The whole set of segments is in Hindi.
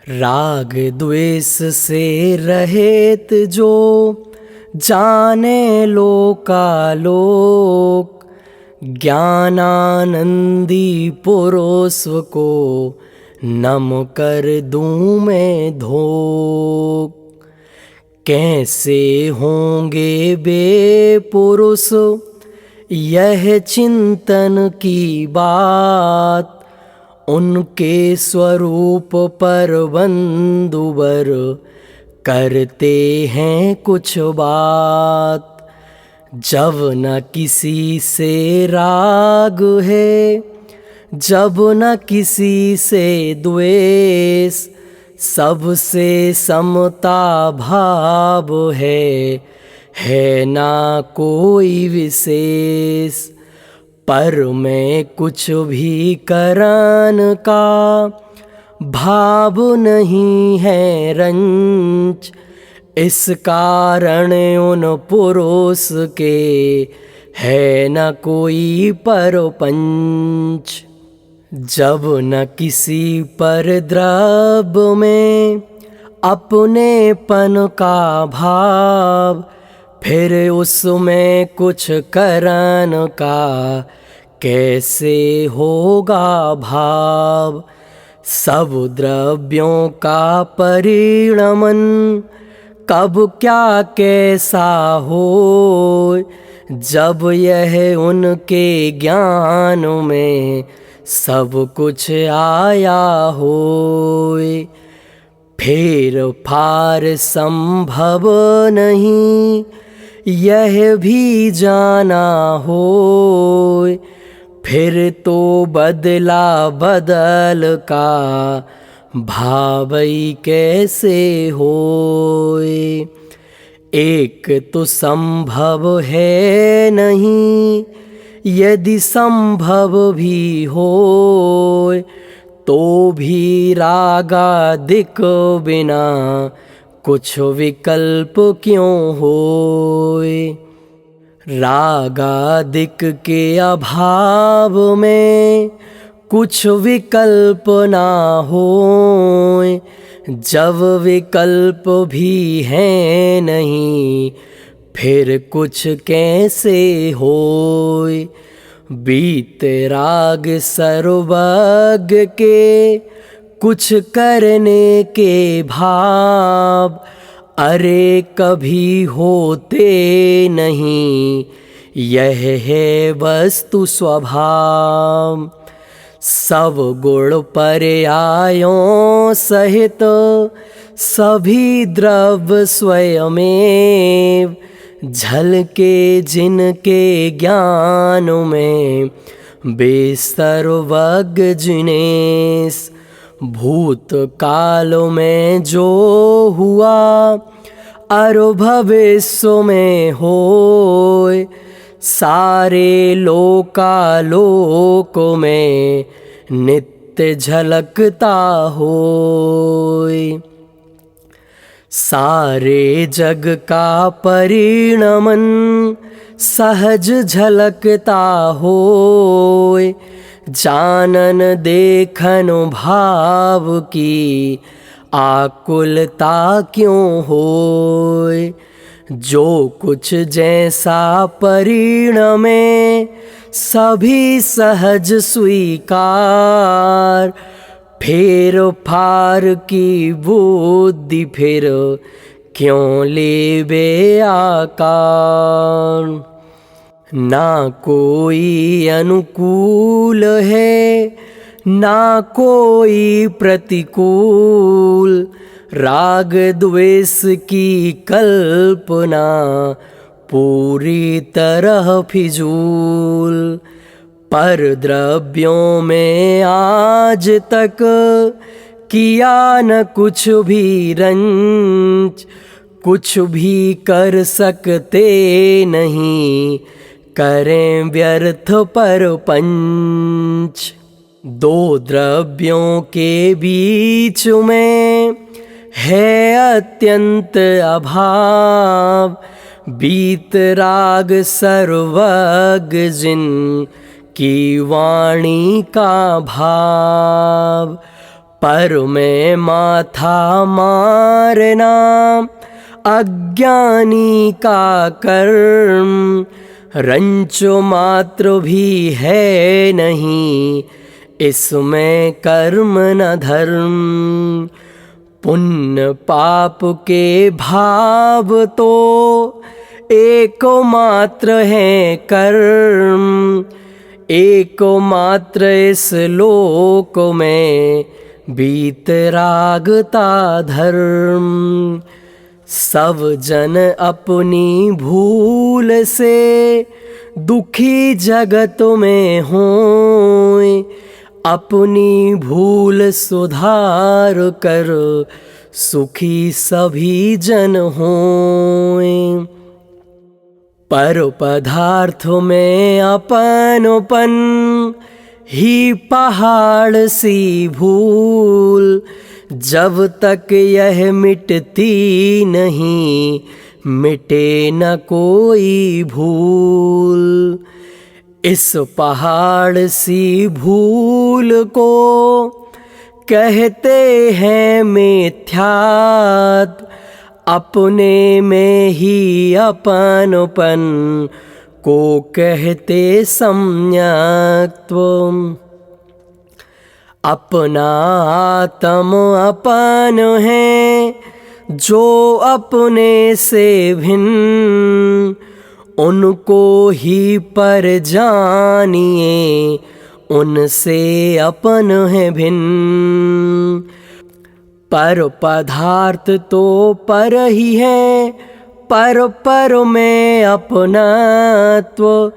राग द्वेष से रहित जो जाने लोकालोक, ज्ञानानंदी पुरुष को नम कर दूं मैं धोक। कैसे होंगे बेपुरुष यह चिंतन की बात, उनके स्वरूप पर बंधुवर करते हैं कुछ बात। जब न किसी से राग है, जब न किसी से द्वेष, सबसे समता भाव है ना कोई विशेष। पर मैं कुछ भी करन का भाव नहीं है रंच, इस कारण उन पुरुष के है न कोई परपंच। जब न किसी पर द्रव्य में अपनेपन का भाव, फिर उसमें कुछ करन का कैसे होगा भाव। सब द्रव्यों का परिणमन कब क्या कैसा हो, जब यह उनके ज्ञान में सब कुछ आया होए। फेर फार संभव नहीं यह भी जाना होए, फिर तो बदला बदल का भावई कैसे होए। एक तो संभव है नहीं, यदि संभव भी होए, तो भी रागादिक बिना कुछ विकल्प क्यों होए। रागादिक के अभाव में कुछ विकल्प ना होए, जब विकल्प भी है नहीं, फिर कुछ कैसे होए। बीत राग सर्वज्ञ के कुछ करने के भाव, अरे कभी होते नहीं, यह है वस्तु स्वभाव। सब गुण पर्यायों सहित सभी द्रव्य स्वयमेव, झलके जिनके ज्ञान में बेसर्वज्ञ जिनेस। भूत काल में जो हुआ और भविष्य में होए, सारे लोकालोक में नित्य झलकता होए। सारे जग का परिणमन सहज झलकता होए, जानन देखन भाव की आकुलता क्यों होए। जो कुछ जैसा परिणमे सभी सहज स्वीकार, फेर फार की बुद्धि फिर क्यों लेबे आकार। ना कोई अनुकूल है ना कोई प्रतिकूल, राग द्वेष की कल्पना पूरी तरह फिजूल। पर द्रव्यों में आज तक किया न कुछ भी रंच, कुछ भी कर सकते नहीं, करें व्यर्थ परपंच। दो द्रव्यों के बीच में है अत्यंत अभाव, बीत राग सर्वज्ञ जिन की वाणी का भाव। पर में माथा मारना अज्ञानी का कर्म, रंचो मात्र भी है नहीं इसमें कर्म न धर्म। पुण्य पाप के भाव तो एको मात्र है कर्म, एको मात्र इस लोक में बीतरागता धर्म। सब जन अपनी भूल से दुखी जगत में होए, अपनी भूल सुधार कर सुखी सभी जन होए। पर पदार्थ में अपनोपन ही पहाड़ सी भूल, जब तक यह मिटती नहीं मिटे न कोई भूल। इस पहाड़ सी भूल को कहते हैं मिथ्यात्व, अपने में ही अपनोपन को कहते सम्यक्त्व। अपना आत्म अपन है जो अपने से भिन्न, उनको ही पर जानिए उनसे अपन है भिन्न। पर पदार्थ तो पर ही है, पर में अपनत्व,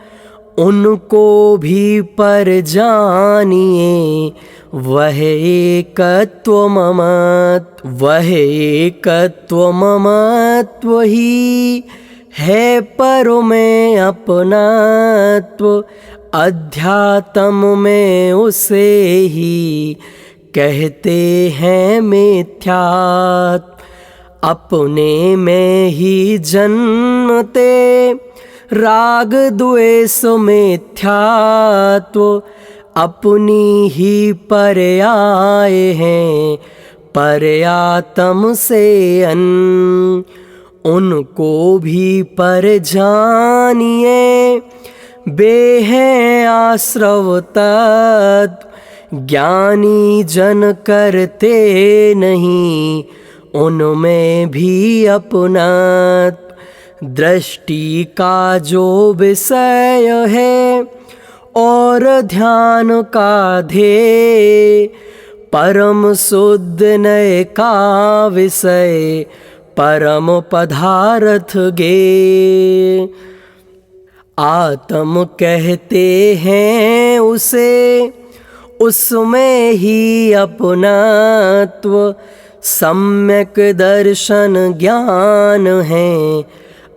उनको भी पर जानिए वह एकत्व ममत्व। वह एकत्व ममत्व ही है पर में अपनत्व, अध्यात्म में उसे ही कहते हैं मिथ्यात्व। अपने में ही जन्मते राग द्वेष मिथ्यात्व, अपनी ही पर आए हैं पर आत्म से अन, उनको भी पर जानिए बे हैं आश्रव तत्व। ज्ञानी जन करते नहीं उनमें भी अपनत्व। दृष्टि का जो विषय है और ध्यान का ध्येय, परम शुद्ध नय का विषय परम पदार्थ गे। आत्म कहते हैं उसे उसमें ही अपनत्व, सम्यक दर्शन ज्ञान है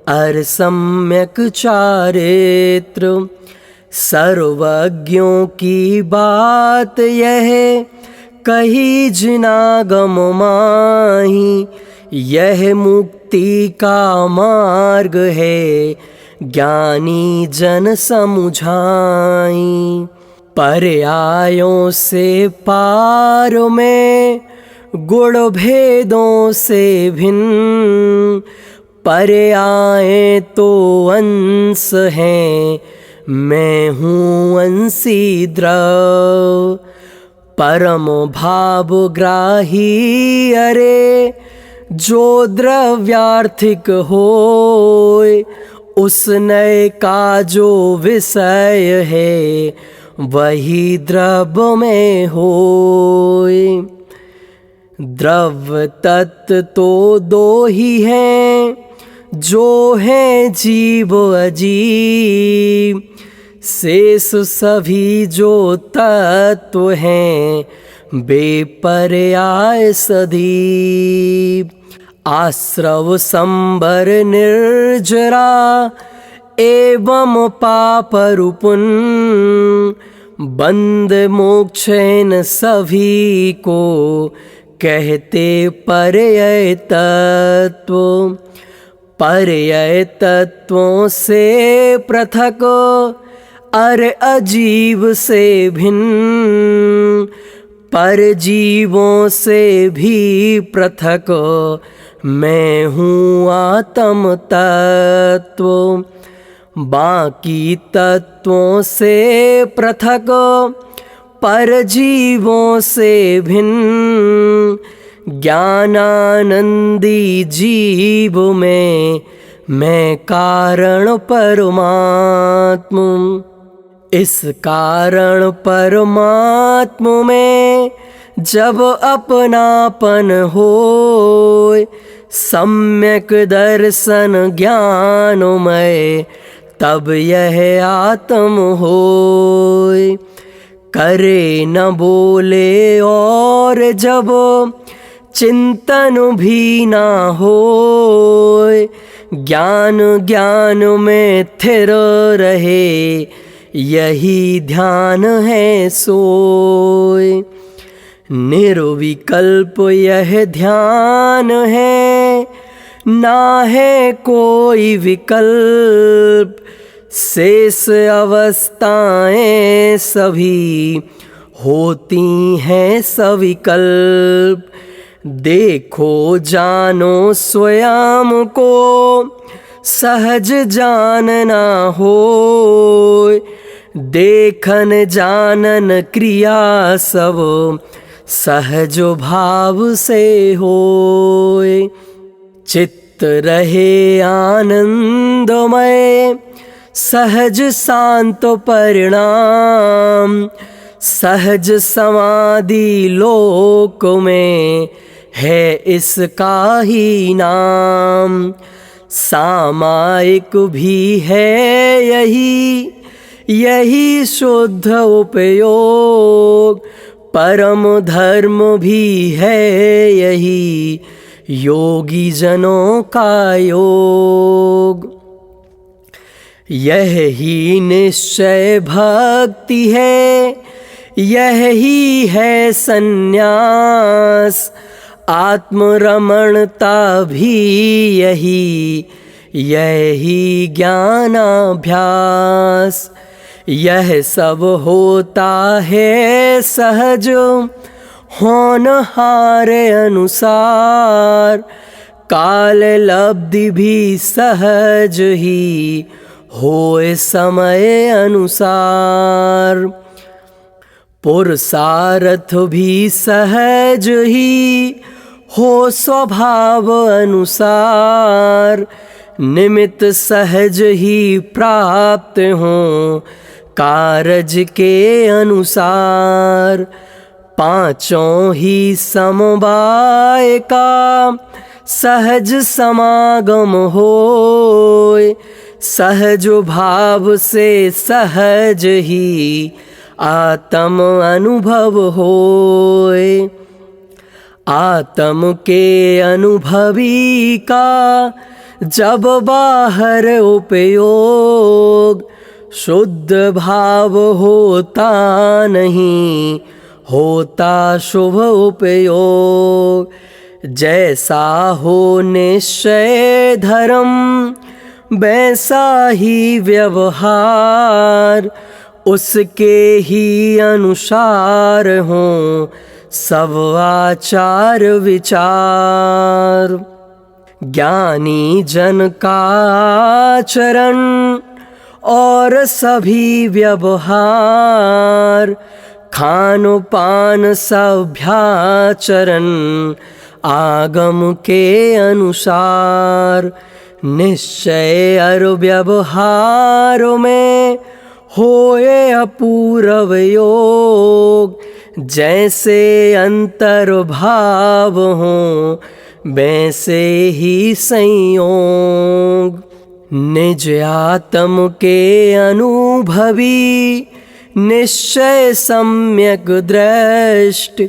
अर सम्यक चारित्र। सर्वज्ञों की बात यह कही जिनागम माही, यह मुक्ति का मार्ग है ज्ञानी जन समुझाई। पर्यायों से पार में गुण भेदों से भिन्न, पर्याय तो अंश हैं मैं हूँ अंशी द्रव। परम भाव ग्राही अरे जो द्रव्यार्थिक होय, उस नय का जो विषय है वही द्रव्य में होय। द्रव्य तत्व तो दो ही हैं जो है जीव अजीव, शेष सभी जो तत्व हैं बेपर्याय सदीप। आश्रव संबर निर्जरा एवं पापरुपुन, बंद मोक्षेन सभी को कहते पर्याय तत्व। पर्याय तत्वों से पृथक अर अजीव से भिन्न, पर जीवों से भी पृथक मैं हूँ आत्म तत्व। बाकी तत्वों से पृथक पर जीवों से भिन्न ज्ञानानंदी जीव में मैं कारण परमात्म। इस कारण परमात्म में जब अपनापन होय सम्यक दर्शन ज्ञानमय तब यह आत्म होय। करे न बोले और जब चिंतन भी ना होय ज्ञान ज्ञान में स्थिर रहे यही ध्यान है सोय। निर्विकल्प यह ध्यान है ना है कोई विकल्प। शेष अवस्थाएं सभी होती हैं सविकल्प। देखो जानो स्वयं को सहज जानना होय। देखन जानन क्रिया सब सहज भाव से होय। चित्त रहे आनंदमय सहज शांत परिणाम। सहज समाधि लोक में है इसका ही नाम। सामायिक भी है यही शुद्ध उपयोग। परम धर्म भी है यही योगी जनों का योग। यही निश्चय भक्ति है यही है संन्यास। आत्मरमणता भी यही ज्ञानाभ्यास। यह सब होता है सहज होनहार अनुसार। काल लब्धि भी सहज ही होए समय अनुसार। पुरुषार्थ भी सहज ही हो स्वभाव अनुसार। निमित्त सहज ही प्राप्त हों कारज के अनुसार। पांचों ही समवाय का सहज समागम होय। सहज भाव से सहज ही आत्म अनुभव होय। आत्म के अनुभवी का जब बाहर उपयोग शुद्ध भाव होता नहीं होता शुभ उपयोग। जैसा हो निश्चय धर्म वैसा ही व्यवहार। उसके ही अनुसार हों सब आचार विचार। ज्ञानी जन का आचरण और सभी व्यवहार। खान पान सभ्याचरण आगम के अनुसार। निश्चय और व्यवहार में होए अपूर्व योग। जैसे अंतर्भाव हो वैसे ही संयोग। निज आत्म के अनुभवी निश्चय सम्यक दृष्ट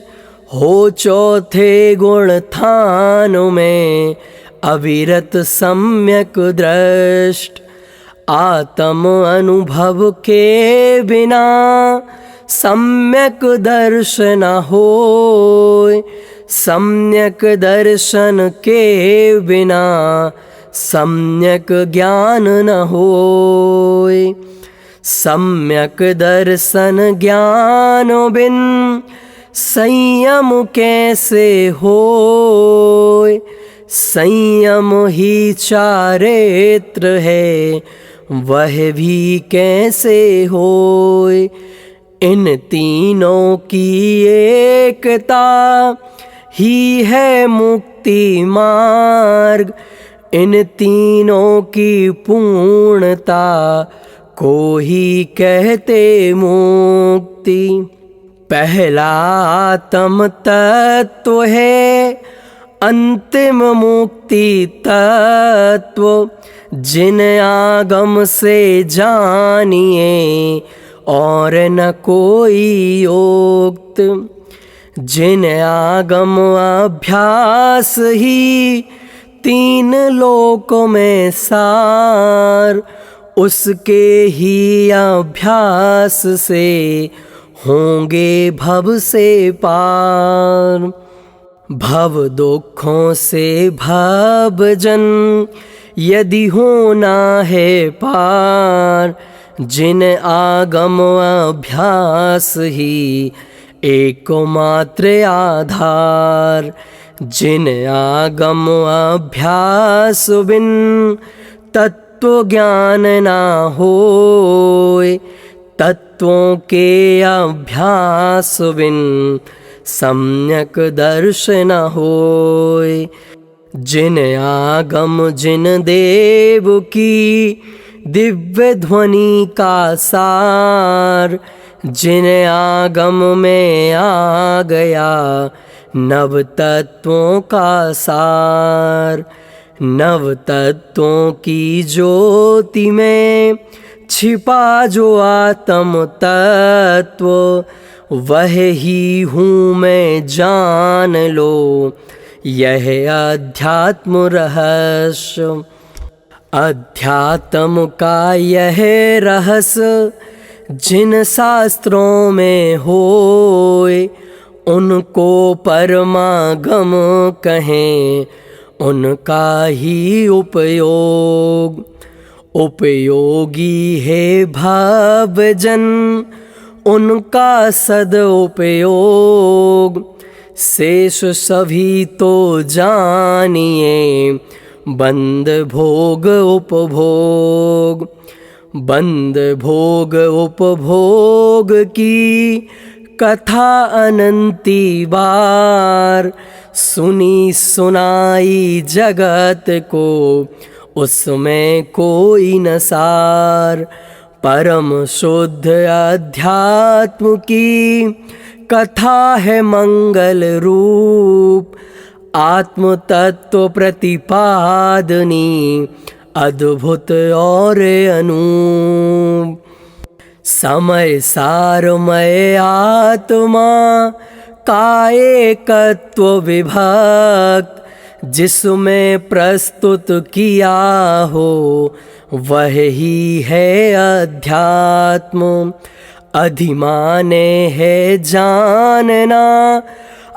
हो। चौथे गुण थान में अविरत सम्यक दृष्ट। आत्म अनुभव के बिना सम्यक दर्शन होय। सम्यक दर्शन के बिना सम्यक ज्ञान न होय। सम्यक दर्शन ज्ञान बिन संयम कैसे होए, संयम ही चारित्र है, वह भी कैसे होए। इन तीनों की एकता ही है मुक्ति मार्ग, इन तीनों की पूर्णता को ही कहते मुक्ति। पहला आत्म तत्व है अंतिम मुक्ति तत्व, जिन आगम से जानिए और न कोई उक्त। जिन आगम अभ्यास ही तीन लोकों में सार, उसके ही अभ्यास से होंगे भव से पार। भव दुखों से भवजन यदि होना है पार, जिन आगम अभ्यास ही एकमात्र आधार। जिन आगम अभ्यास बिन तत्व ज्ञान ना होए, तत्वों के अभ्यास बिन सम्यक दर्शन होए। जिन आगम जिन देव की दिव्य ध्वनि का सार, जिन आगम में आ गया नव तत्वों का सार। नव तत्वों की ज्योति में छिपा जो आत्म तत्व, वह ही हूँ मैं जान लो, यह अध्यात्म रहस्य। अध्यात्म का यह रहस्य जिन शास्त्रों में होए, उनको परमागम कहें, उनका ही उपयोग। उपयोगी है भवजन उनका सदुपयोग, शेष सभी तो जानिए बंद भोग उपभोग। बंद भोग उपभोग की कथा अनंती बार, सुनी सुनाई जगत को उसमें कोई न सार। परम शुद्ध अध्यात्म की कथा है मंगल रूप, आत्म तत्व प्रतिपादनी अद्भुत और अनूप। समय सारमय आत्मा का एकत्व विभक्त, जिसमें प्रस्तुत किया हो वह ही है अध्यात्म। अधिमाने है जानना,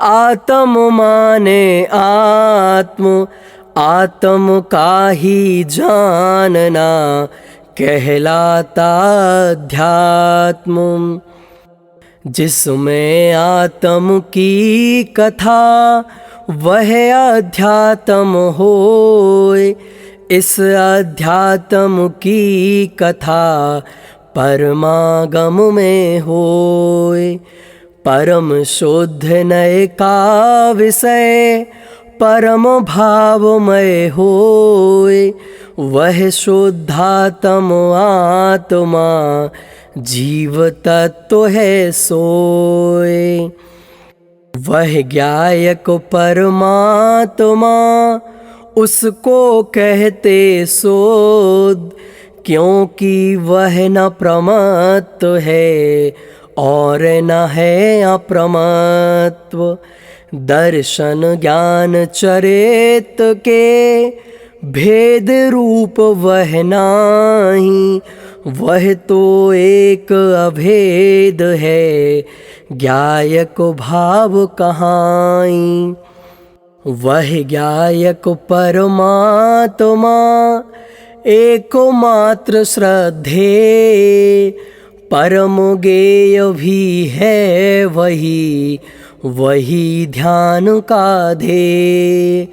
आत्म माने आत्म, आत्म का ही जानना कहलाता अध्यात्म। जिसमें आत्म की कथा वह अध्यात्म होए, इस अध्यात्म की कथा परमागम में होए। परम शुद्ध नय का विषय परम भावमय होए, वह शुद्धात्म आत्मा जीव तत्व है सोए। वह ज्ञायक परमात्मा उसको कहते शोध, क्योंकि वह न प्रमत्त है और न है अप्रमत्व। दर्शन ज्ञान चरित के भेद रूप वह नाही, वह तो एक अभेद है ज्ञायक भाव कहाई। वह ज्ञायक परमात्मा एकमात्र श्रद्धेय, परम गेय भी है वही, वही ध्यान का ध्येय।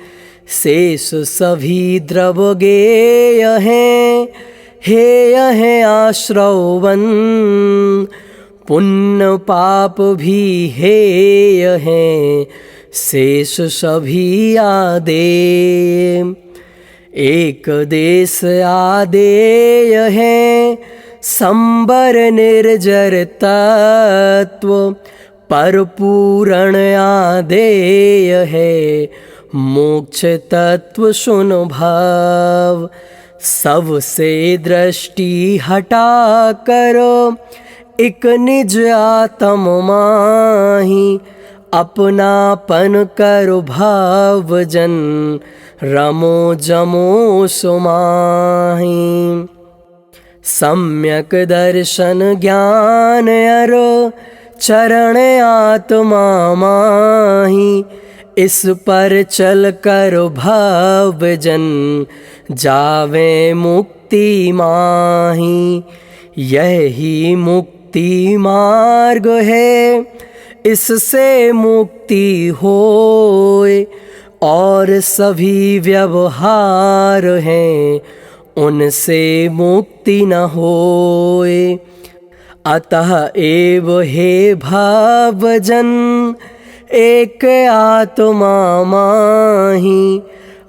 शेष सभी द्रव गेय हैं, हेय है आश्रवन। पुण्य पाप भी हेय हैं, शेष सभी आदेय। एक देश आदेय है, संबर निर्जर तत्व। पर पूरण आदेय है, मोक्ष तत्व सुन भाव। सबसे दृष्टि हटा करो, एक निज आत्म माही। अपनापन करो भाव जन, रमो जमो सुमाही। सम्यक दर्शन ज्ञान अर, चरण आत्मा माही। इस पर चल कर भाव जन, जावे मुक्ति माही। यही मुक्ति मार्ग है, इससे मुक्ति होए। और सभी व्यवहार हैं, उनसे मुक्ति न होए। अतः एव हे भावजन, एक आत्मा माही।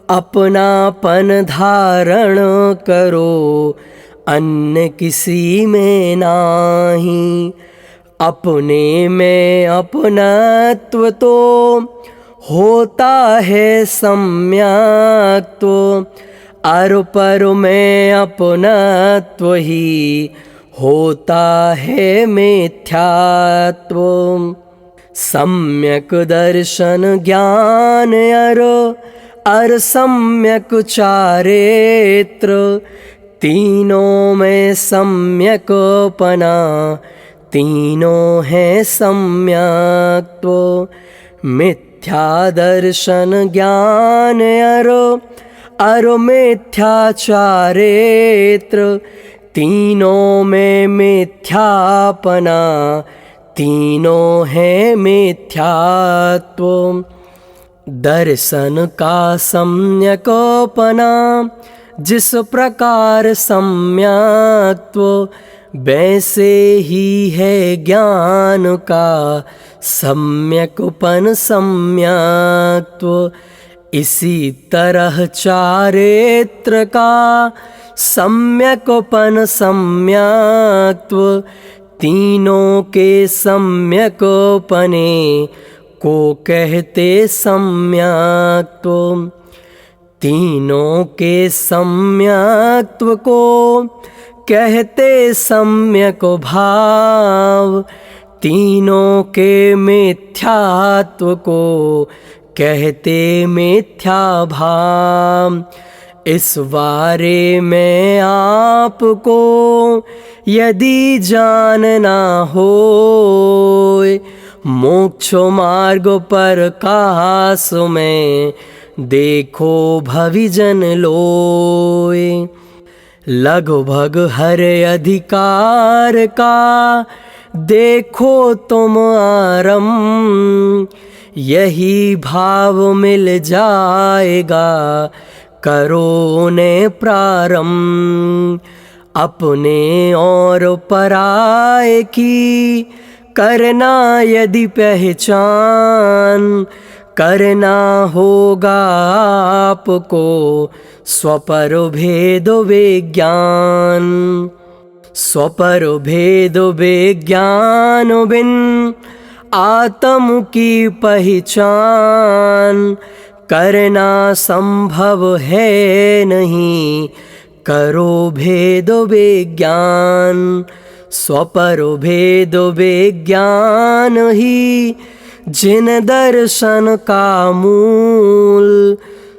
अपनापन धारण करो, अन्य किसी में नाही। अपने में अपनत्व तो होता है सम्यक्त्व। अर पर में अपनत्व ही होता है मिथ्यात्व। सम्यक दर्शन ज्ञान अर सम्यक चारित्र। तीनों में सम्यकपना, तीनों है सम्यक्त्व। मिथ्या दर्शन ज्ञान अर मिथ्या चारित्र। तीनों में मिथ्यापना, तीनों है मिथ्यात्व। दर्शन का सम्यकपना, जिस प्रकार सम्यक्त्व। वैसे ही है ज्ञान का सम्यकपन सम्यक्त्व। इसी तरह चारित्र का सम्यकपन सम्यक्त्व। तीनों के सम्यकपने को कहते सम्यक्त्व। तीनों के सम्यक्त्व को कहते सम्यक भाव। तीनों के मिथ्यात्व को कहते मिथ्या भाव। इस बारे में आपको यदि जानना होए, मोक्ष मार्ग पर कास में देखो भविजन लोए। लगभग हर अधिकार का देखो तुम आरंभ। यही भाव मिल जाएगा, करो ने प्रारंभ। अपने और पराये की करना यदि पहचान। करना होगा आपको स्वपर भेद विज्ञान। स्वपर भेद विज्ञान बिन आत्म की पहचान। करना संभव है नहीं, करो भेद विज्ञान। स्वपर भेद विज्ञान ही जिन दर्शन का मूल।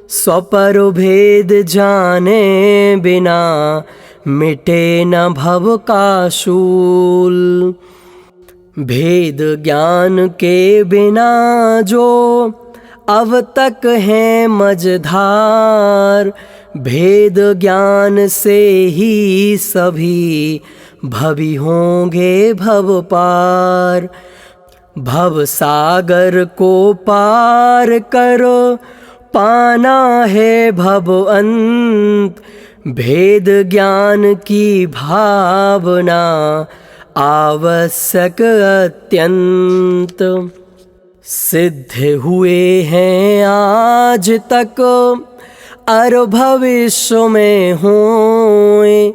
स्वपर भेद जाने बिना मिटे न भव का शूल। भेद ज्ञान के बिना जो अब तक है मझधार। भेद ज्ञान से ही सभी भवी होंगे भव पार। भव सागर को पार करो, पाना है भव अंत। भेद ज्ञान की भावना आवश्यक अत्यंत। सिद्ध हुए हैं आज तक और भविष्य में होए,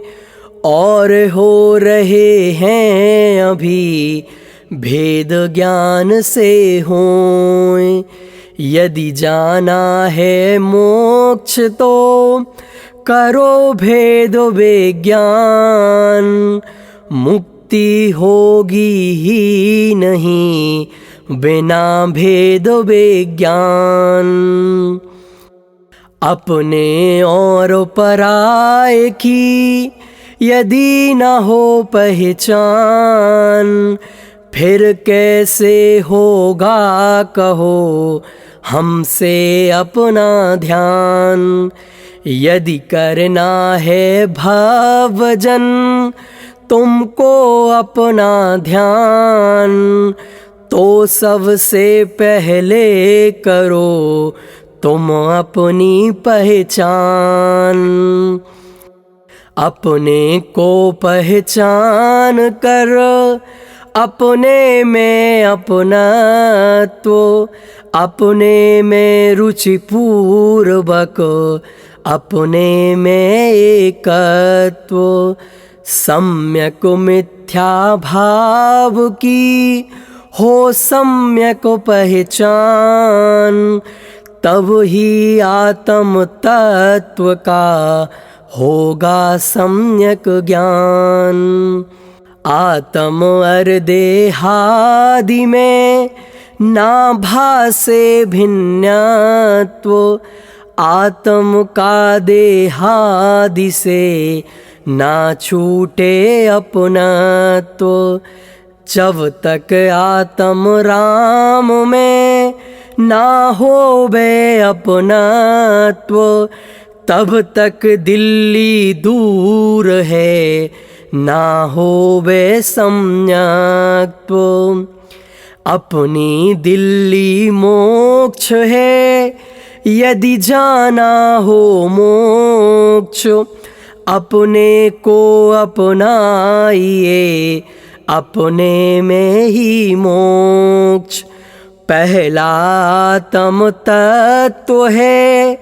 और हो रहे हैं अभी भेद ज्ञान से होए। यदि जाना है मोक्ष तो करो भेद विज्ञान, मुक्ति होगी ही नहीं बिना भेद विज्ञान। अपने और पराये की यदि न हो पहचान, फिर कैसे होगा कहो हमसे अपना ध्यान। यदि करना है भवजन तुमको अपना ध्यान, तो सबसे पहले करो तुम अपनी पहचान। अपने को पहचान कर अपने में अपनत्व, अपने में रुचि पूर्वक अपने में एकत्व। सम्यक मिथ्या भाव की हो सम्यक पहचान, तब ही आत्म तत्व का होगा सम्यक ज्ञान। आत्म और देहादि में ना भासे भिन्नत्व, आत्म का देहादि से ना छूटे अपनत्व। जब तक आत्म राम में ना होवे अपनत्व, तब तक दिल्ली दूर है ना होवे सम्यक्त्व। अपनी दिल्ली मोक्ष है यदि जाना हो मोक्ष, अपने को अपनाइए अपने में ही मोक्ष। पहला आत्म तत्व है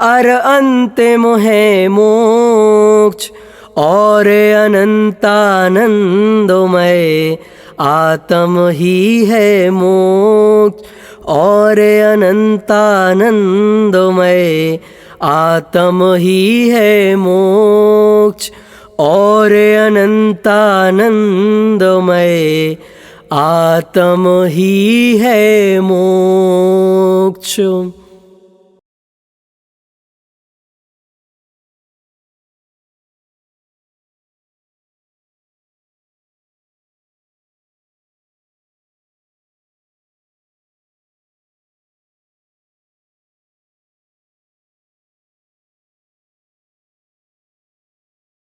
और अंतिम है मोक्ष, और अनंतानंदमय आत्म ही है मोक्ष, और अनंतानंदमय आत्म ही है मोक्ष, और अनंतानंदमय आत्म ही है मोक्ष।